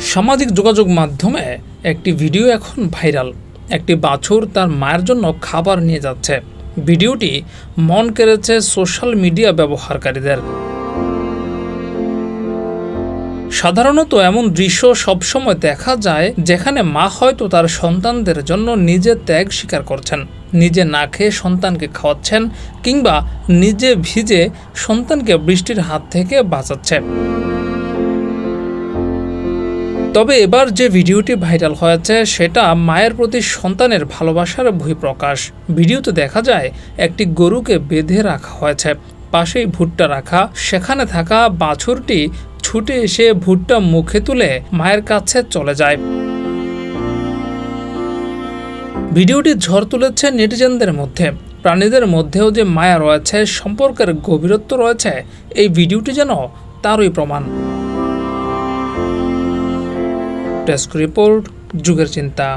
সামাজিক যোগাযোগ মাধ্যমে একটি ভিডিও এখন ভাইরাল। একটি বাছুর তার মায়ের জন্য খাবার নিয়ে যাচ্ছে। ভিডিওটি মন কেড়েছে সোশ্যাল মিডিয়া ব্যবহারকারীদের। সাধারণত এমন দৃশ্য সবসময় দেখা যায় যেখানে মা হয়তো তার সন্তানদের জন্য নিজে ত্যাগ স্বীকার করছেন, নিজে না খেয়ে সন্তানকে খাওয়াচ্ছেন কিংবা নিজে ভিজে সন্তানকে বৃষ্টির হাত থেকে বাঁচাচ্ছে। তবে এবার যে ভিডিওটি ভাইরাল হয়েছে সেটা মায়ের প্রতি সন্তানের ভালোবাসার বহিঃপ্রকাশ। ভিডিওতে দেখা যায় একটি গরুকে বেঁধে রাখা হয়েছে, পাশেই ভুট্টা রাখা। সেখানে থাকা বাছুরটি ছুটে এসে ভুট্টা মুখে তুলে মায়ের কাছে চলে যায়। ভিডিওটি ঝড় তুলেছে নেটিজেনদের মধ্যে। প্রাণীদের মধ্যেও যে মায়া রয়েছে, সম্পর্কের গভীরত্ব রয়েছে, এই ভিডিওটি যেন তারই প্রমাণ। ডেস্ক রিপোর্ট, যুগের চিন্তা।